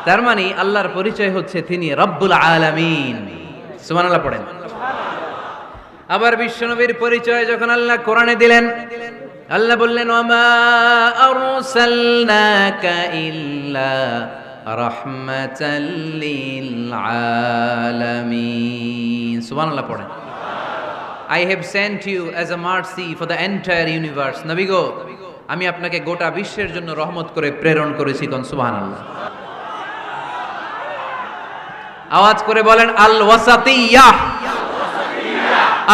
তার মানে আল্লাহর পরিচয় হচ্ছে তিনি রব্বুল আলামিন। সুবহানাল্লাহ পড়েন। আবার বিশ্বনবীর পরিচয় যখন আল্লাহ কোরআনে দিলেন, আল্লাহ বললেন ওয়ামা আরসালনাকা ইল্লা রাহমাতাল লিল আলামিন। সুবহানাল্লাহ পড়েন। I have sent you as a mercy for the entire universe. নবী গো, আমি আপনাকে গোটা বিশ্বের জন্য রহমত করে প্রেরণ করেছি। কোন সুবহানাল্লাহ। আওয়াজ করে বলেন আল ওয়াসাতিয়্যাহ,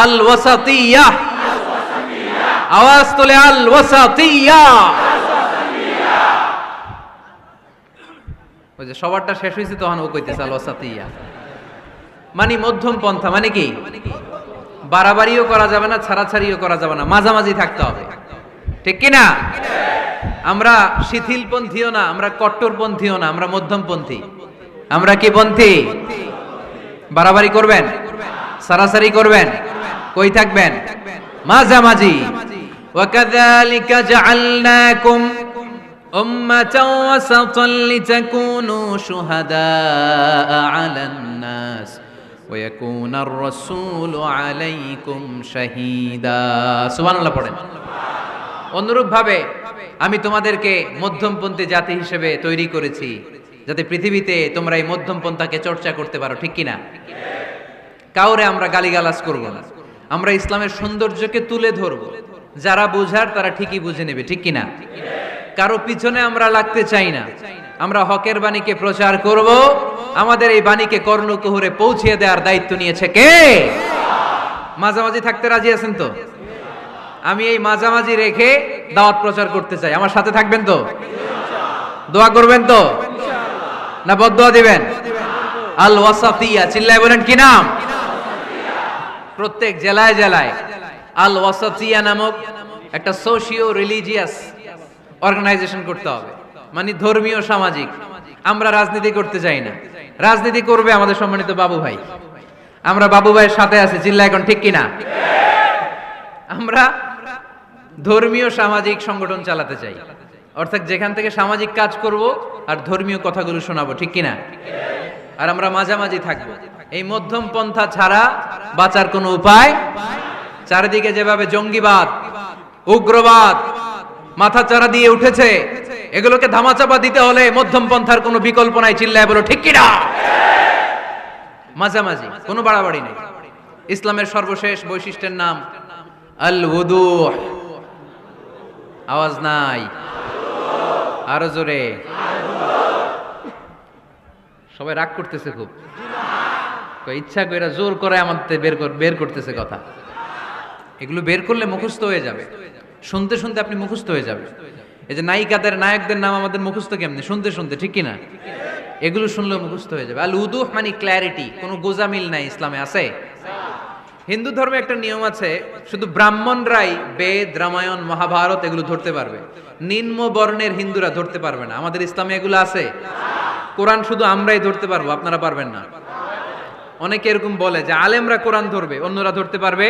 আল ওয়াসাতিয়্যাহ। আওয়াজ তোলে আল ওয়াসাতিয়্যাহ। ওই যে সবারটা শেষ হয়েছে তখন ও কইতেছে আল ওয়াসাতিয়্যাহ, মানে মধ্যম পন্থা। মানে কি? বাড়াবাড়িও করা যাবে না, ছাড়াছাড়িও করা যাবে না, মাঝামাঝি থাকতে হবে। ঠিক কি না? আমরা শিথিলপন্থীও না, আমরা কট্টরপন্থীও না, আমরা মধ্যমপন্থী। আমরা কি পন্থী? বাড়াবাড়ি করবেন, সারাসারি করবেন, কই থাকবেন? মাঝামাঝি। ওয়াকাযালিকা জাআলনাকুম উম্মাতাও ওয়াসাতান লিতাকুনু শুহাদাআ আলান নাস ওয়া ইয়াকুনার রাসূলু আলাইকুম শাহীদা। সুবহানাল্লাহ পড়েন। অনুরূপ ভাবে আমি তোমাদেরকে মধ্যমপন্থী জাতি হিসেবে তৈরি করেছি, যাতে পৃথিবীতে তোমরা এই মধ্যমপন্থাকে চর্চা করতে পারো। ঠিক কিনা? কাউরে আমরা গালিগালাজ করব না, আমরা ইসলামের সৌন্দর্যকে তুলে ধরব। যারা বুঝার তারা ঠিকই বুঝে নেবে। ঠিক কিনা? কারো পিছনে আমরা লাগতে চাই না, আমরা হকের বাণীকে প্রচার করব। আমাদের এই বাণীকে কর্ণকুহরে পৌঁছে দেওয়ার দায়িত্ব নিয়েছে কে? মাঝামাঝি থাকতে রাজি আছেন তো? আমি এই মাঝামাঝি রেখে দাওয়াত প্রচার করতে চাই। আমার সাথে থাকবেন তো? দোয়া করবেন তো? না বদদোয়া দিবেন? আল ওয়াসাতিয়া। চিল্লায় বলেন কি নাম? প্রত্যেক জেলায় জেলায় আল ওয়াসাতিয়া নামক একটা সোশিও রিলিজিয়াস অর্গানাইজেশন করতে হবে, মানে ধর্মীয় সামাজিক। আমরা রাজনীতি করতে চাই না, রাজনীতি করবে আমাদের সম্মানিত বাবু ভাই। আমরা বাবু ভাইয়ের সাথে আছি। চিল্লা এখন ঠিক কিনা? আমরা ধর্মীয় সামাজিক সংগঠন চালাতে চাই, অর্থাৎ যেখান থেকে সামাজিক কাজ করব আর ধর্মীয় কথাগুলো শোনাবো। ঠিক কিনা? আর আমরা মাঝামাঝি থাকবো। এই মধ্যম পন্থা ছাড়া বাঁচার কোনো উপায়। চারিদিকে যেভাবে জঙ্গিবাদ, উগ্রবাদ মাথাচাড়া দিয়ে উঠেছে, এগুলোকে ধামাচাপা দিতে হলে মধ্যম পন্থার কোনো বিকল্প নাই। চিল্লায় বলো ঠিক কিনা? মাঝামাঝি, কোনো বাড়াবাড়ি নেই। ইসলামের সর্বশেষ বৈশিষ্ট্যের নাম আল উদুহ। আওয়াজ নাই, আরো জোরে। সবাই রাগ করতেছে খুব, ইচ্ছা করে জোর করে আমাদের বের করতেছে কথা। এগুলো বের করলে মুখস্থ হয়ে যাবে, শুনতে শুনতে আপনি মুখস্থ হয়ে যাবে। এই যে নায়িকাদের, নায়কদের নাম আমাদের মুখস্থ কেমনে? শুনতে শুনতে। ঠিক কিনা? এগুলো শুনলেও মুখস্থ হয়ে যাবে। আল উদুহ মানে ক্ল্যারিটি, কোনো গোজামিল নাই। ইসলামে আছে। হিন্দু ধর্মে একটা নিয়ম আছে, শুধু ব্রাহ্মণরাই বেদ, রামায়ণ, মহাভারত এগুলো ধরতে পারবে, নিম্ন বর্ণের হিন্দুরা ধরতে পারবে না। আমাদের ইসলামে এগুলো আছে। কোরআন শুধু আমরাই ধরতে পারবো, আপনারা পারবেন না। অনেকে এরকম বলে যে আলেমরা কোরআন ধরবে, অন্যরা ধরতে পারবে।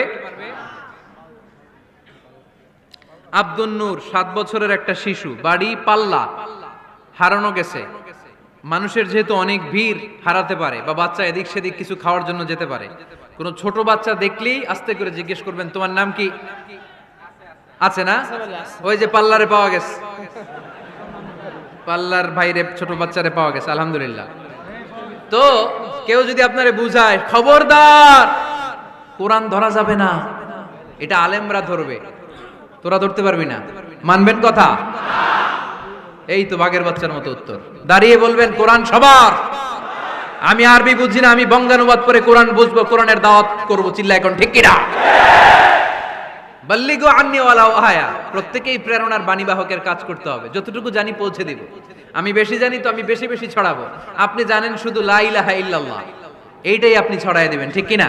আব্দুল নূর 7 বছরের একটা শিশু, বাড়ি পাল্লা, হারানো গেছে। মানুষের যেহেতু অনেক ভিড় হারাতে পারে, বা বাচ্চা এদিক সেদিক কিছু খাওয়ার জন্য যেতে পারে, কোন ছোট বাচ্চা দেখলেই আস্তে করে জিজ্ঞেস করবেন তোমার নাম কি? আছে না? ওই যে পাল্লারে পাওয়া গেছে, পাল্লার ভাইরে ছোট বাচ্চারে পাওয়া গেছে, আলহামদুলিল্লাহ। তো কেউ যদি আপনারে বুঝায় খবরদার কোরআন ধরা যাবে না, এটা আলেমরা ধরবে, তোরা ধরতে পারবি না, মানবেন কথা? এই তো বাঘের বাচ্চার মতো উত্তর। দাঁড়িয়ে বলবেন কোরআন সবার। আমি আরবি বুঝি না, আমি বঙ্গানুবাদ করে কোরআন বুঝবো, কোরআনের দাওয়াত করব। চিল্লা এখন ঠিক কিনা? বাল্লিগু আন্নি ওয়ালাউ আয়া। প্রত্যেকেই প্রেরণার বাণীবাহকের কাজ করতে হবে। যতটুকু জানি পৌঁছে দিব। আমি বেশি জানি তো আমি বেশি বেশি ছড়াবো। আপনি জানেন শুধু লা ইলাহা ইল্লাল্লাহ, এইটাই আপনি ছড়ায় দিবেন। ঠিক কিনা?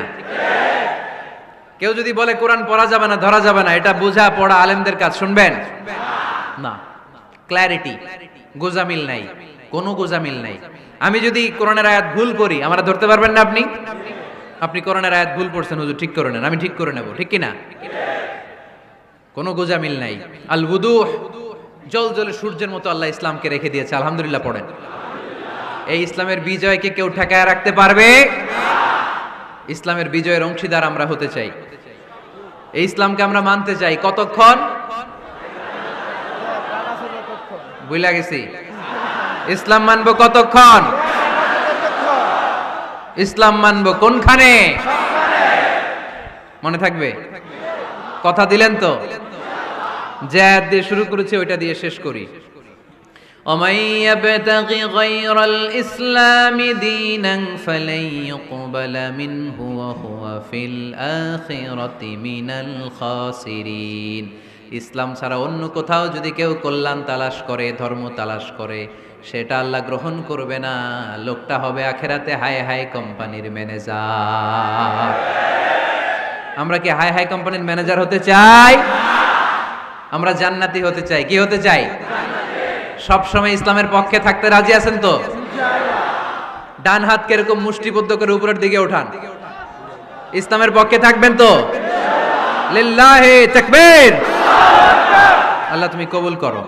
কেউ যদি বলে কোরআন পড়া যাবে না, ধরা যাবে না, এটা বোঝা পড়া আলেমদের কাজ, শুনবেন না। ক্ল্যারিটি, গোজামিল নাই, কোনো গোজামিল নাই। আমি যদি কোরআনের আয়াত ভুল করি, আমরা ধরতে পারবেন না। আপনি কোরআনের আয়াত ভুল পড়ছেন, হুজুর ঠিক করে নেন, আমি ঠিক করে নেব। ঠিক কিনা? কোনো গোজামিল নাই। আল উদুহ, জল জলে সূর্যের মতো আল্লাহ ইসলামকে রেখে দিয়েছে। আলহামদুলিল্লাহ পড়েন। এই ইসলামের বিজয়কে কেউ ঠেকায় রাখতে পারবে? ইসলামের বিজয়ের অংশীদার আমরা হতে চাই, এই ইসলামকে আমরা মানতে চাই। কতক্ষণ? বুঝলা গেছি। ইসলাম মানবো কতক্ষণ? ইসলাম মানবো কোনখানে? মনে থাকবে? কথা দিলেন তো? যে আয়াত দিয়ে শুরু করেছি ওইটা দিয়ে শেষ করি। ومن يبتغ غير الإسلام دينا فلن يقبل منه وهو في الآخرة من الخاسرين। ইসলাম ছাড়া অন্য কোথাও যদি কেউ কল্যাণ তালাশ করে, ধর্ম তালাশ করে, সেটা আল্লাহ গ্রহণ করবে না। লোকটা হবে আখেরাতে হাই হাই কোম্পানির ম্যানেজার। আমরা কি হাই হাই কোম্পানির ম্যানেজার হতে চাই? আমরা জান্নাতি হতে চাই। কি হতে চাই? সব সময় ইসলামের পক্ষে থাকতে রাজি আছেন তো? ডান হাত কিরকম মুষ্টিবদ্ধ করে উপরের দিকে ওঠান। ইসলামের পক্ষে থাকবেন তো? লিল্লাহি তাকবীর। আল্লাহ তুমি কবুল করো।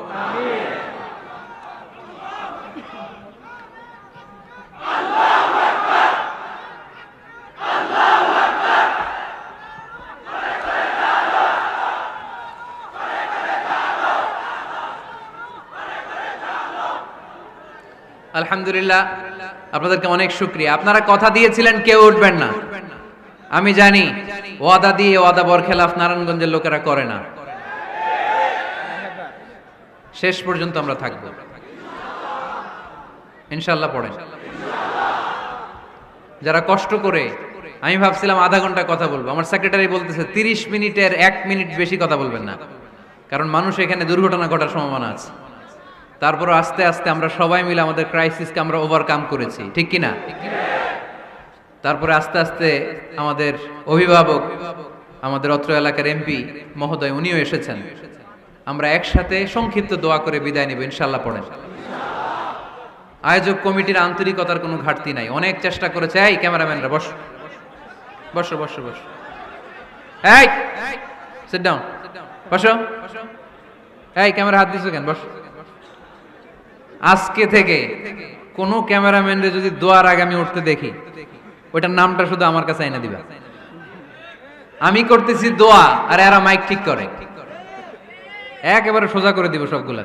আলহামদুলিল্লাহ, আপনাদেরকে অনেক শুকরিয়া। আপনারা কথা দিয়েছিলেন কেউ উঠবেন না। আমি জানি ওয়াদা দিয়ে ওয়াদা বরখেলাফ নারায়ণগঞ্জের লোকেরা করে না। শেষ পর্যন্ত আমরা থাকবো ইনশাআল্লাহ। পড়েন। যারা কষ্ট করে, আমি ভাবছিলাম আধা ঘন্টা কথা বলবো, আমার সেক্রেটারি বলতেছে 30 মিনিটের 1 মিনিট বেশি কথা বলবেন না, কারণ মানুষ এখানে দুর্ঘটনা ঘটার সম্ভাবনা আছে। তারপর আস্তে আস্তে আমরা সবাই মিলে আমাদের ক্রাইসিসকে আমরা ওভারকাম করেছি, ঠিক কি না? তারপরে আস্তে আস্তে আমাদের অভিভাবক, আমাদের অত্র এলাকার এমপি মহোদয়, উনিও এসেছেন। আমরা একসাথে সংক্ষিপ্ত দোয়া করে বিদায় নেব ইনশাআল্লাহ। পড়েন। আয়োজক কমিটির আন্তরিকতার কোনো ঘাটতি নাই, অনেক চেষ্টা করেছে। এই ক্যামেরাম্যানরা বসো বসো বসো বসো, এই সিট ডাউন, বসো। এই ক্যামেরা হাত দিছো কেন? বসো। আজকে থেকে কোন ক্যামেরাম্যানরে যদি দোয়ার আগে আমি উঠতে দেখি, ওইটার নামটা শুধু আমার কাছে এনে দিবা। আমি করতেছি দোয়া আর এরা মাইক ঠিক করে, একেবারে সোজা করে দিব সবগুলা।